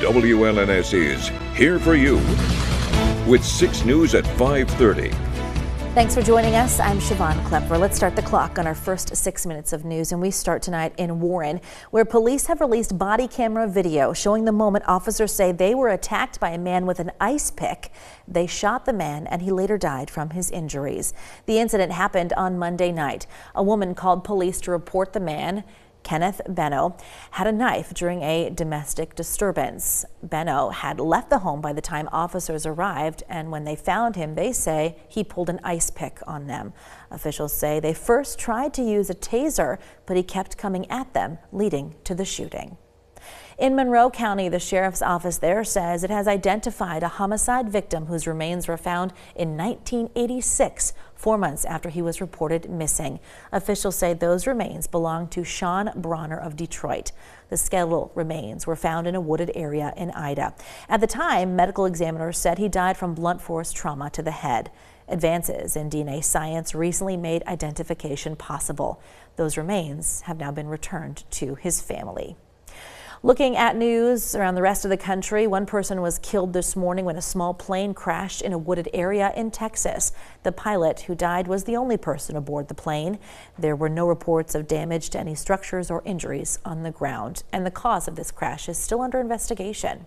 WLNS is here for you with 6 News at 5:30. Thanks for joining us. I'm Siobhan Klepper. Let's start the clock on our first 6 minutes of news, and we start tonight in Warren, where police have released body camera video showing the moment officers say they were attacked by a man with an ice pick. They shot the man and he later died from his injuries. The incident happened on Monday night. A woman called police to report the man, Kenneth Benno, had a knife during a domestic disturbance. Benno had left the home by the time officers arrived, and when they found him, they say he pulled an ice pick on them. Officials say they first tried to use a taser, but he kept coming at them, leading to the shooting. In Monroe County, the sheriff's office there says it has identified a homicide victim whose remains were found in 1986, 4 months after he was reported missing. Officials say those remains belong to Sean Bronner of Detroit. The skeletal remains were found in a wooded area in Ida. At the time, medical examiners said he died from blunt force trauma to the head. Advances in DNA science recently made identification possible. Those remains have now been returned to his family. Looking at news around the rest of the country, one person was killed this morning when a small plane crashed in a wooded area in Texas. The pilot who died was the only person aboard the plane. There were no reports of damage to any structures or injuries on the ground, and the cause of this crash is still under investigation.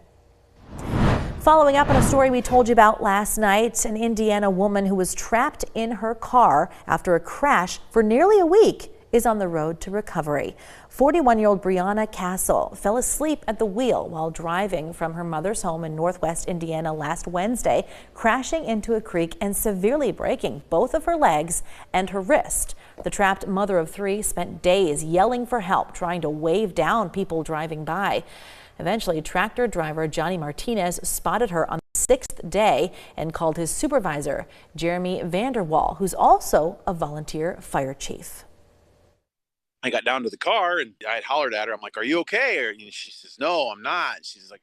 Following up on a story we told you about last night, an Indiana woman who was trapped in her car after a crash for nearly a week is on the road to recovery. 41-year-old Brianna Castle fell asleep at the wheel while driving from her mother's home in northwest Indiana last Wednesday, crashing into a creek and severely breaking both of her legs and her wrist. The trapped mother of 3 spent days yelling for help, trying to wave down people driving by. Eventually, tractor driver Johnny Martinez spotted her on the 6th day and called his supervisor, Jeremy Vanderwall, who's also a volunteer fire chief. I got down to the car and I had hollered at her. I'm like, "Are you okay?" Or she says, "No, I'm not." She's like,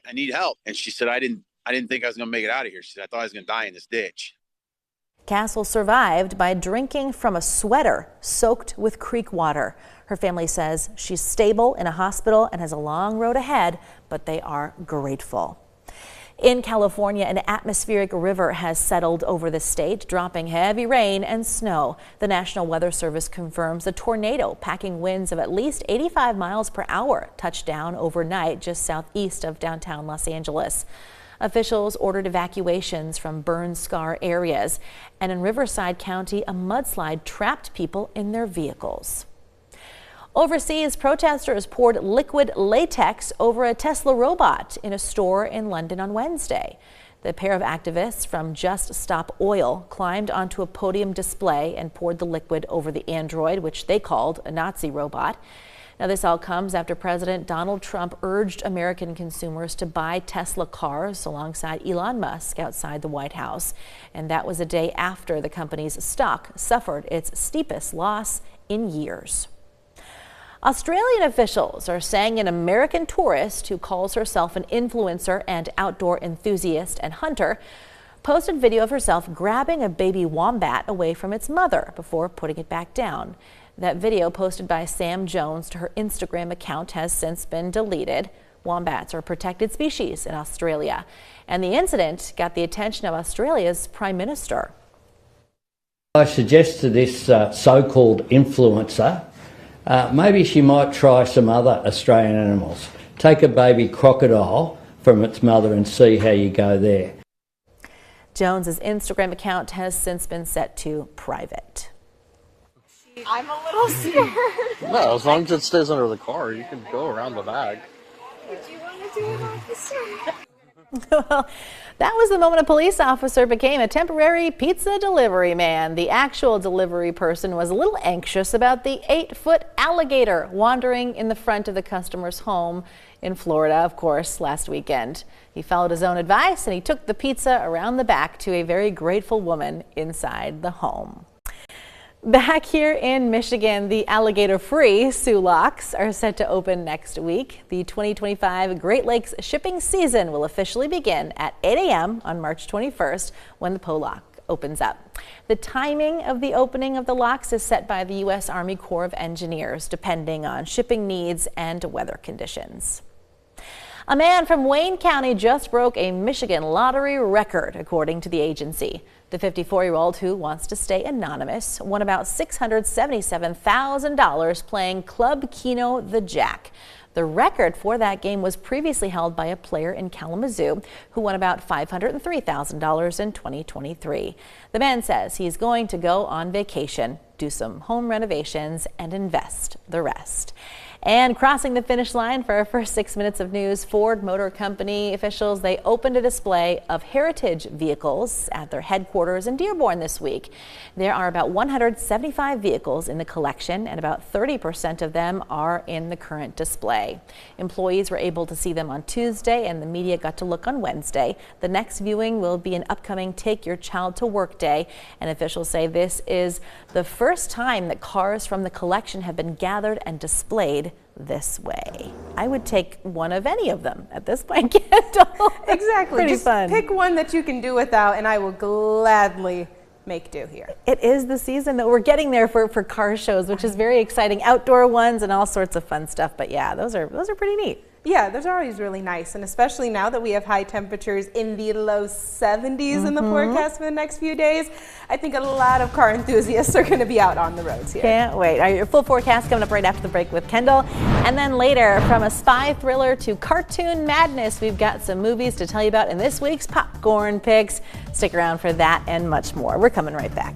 "I need help." And she said, "I didn't think I was going to make it out of here." She said, "I thought I was going to die in this ditch." Castle survived by drinking from a sweater soaked with creek water. Her family says she's stable in a hospital and has a long road ahead, but they are grateful. In California, an atmospheric river has settled over the state, dropping heavy rain and snow. The National Weather Service confirms a tornado packing winds of at least 85 miles per hour touched down overnight just southeast of downtown Los Angeles. Officials ordered evacuations from burn-scar areas, and in Riverside County, a mudslide trapped people in their vehicles. Overseas, protesters poured liquid latex over a Tesla robot in a store in London on Wednesday. The pair of activists from Just Stop Oil climbed onto a podium display and poured the liquid over the android, which they called a Nazi robot. Now, this all comes after President Donald Trump urged American consumers to buy Tesla cars alongside Elon Musk outside the White House. And that was a day after the company's stock suffered its steepest loss in years. Australian officials are saying an American tourist who calls herself an influencer and outdoor enthusiast and hunter posted video of herself grabbing a baby wombat away from its mother before putting it back down. That video, posted by Sam Jones to her Instagram account, has since been deleted. Wombats are a protected species in Australia, and the incident got the attention of Australia's Prime Minister. I suggest to this so-called influencer, maybe she might try some other Australian animals. Take a baby crocodile from its mother and see how you go there. Jones's Instagram account has since been set to private. I'm a little scared. No, as long as it stays under the car, you can go around the bag. Would you want to do it, officer? Well, that was the moment a police officer became a temporary pizza delivery man. The actual delivery person was a little anxious about the 8-foot alligator wandering in the front of the customer's home in Florida, of course, last weekend. He followed his own advice and he took the pizza around the back to a very grateful woman inside the home. Back here in Michigan, the alligator-free Soo Locks are set to open next week. The 2025 Great Lakes shipping season will officially begin at 8 a.m. on March 21st when the PO Lock opens up. The timing of the opening of the locks is set by the U.S. Army Corps of Engineers, depending on shipping needs and weather conditions. A man from Wayne County just broke a Michigan lottery record, according to the agency. The 54-year-old, who wants to stay anonymous, won about $677,000 playing Club Keno the Jack. The record for that game was previously held by a player in Kalamazoo who won about $503,000 in 2023. The man says he's going to go on vacation, do some home renovations, and invest the rest. And crossing the finish line for our first 6 minutes of news, Ford Motor Company officials, they opened a display of heritage vehicles at their headquarters in Dearborn this week. There are about 175 vehicles in the collection, and about 30% of them are in the current display. Employees were able to see them on Tuesday, and the media got to look on Wednesday. The next viewing will be an upcoming Take Your Child to Work Day, and officials say this is the first time that cars from the collection have been gathered and displayed this way. I would take one of any of them at this point, Kendall. Exactly. Pretty Just fun. pick one that you can do without, and I will gladly make do here. It is the season that we're getting there for car shows, which is very exciting. Outdoor ones and all sorts of fun stuff. But yeah, those are pretty neat. Yeah, those are always really nice, and especially now that we have high temperatures in the low 70s in the forecast for the next few days, I think a lot of car enthusiasts are going to be out on the roads here. Can't wait. All right, your full forecast coming up right after the break with Kendall. And then later, from a spy thriller to cartoon madness, we've got some movies to tell you about in this week's Popcorn Picks. Stick around for that and much more. We're coming right back.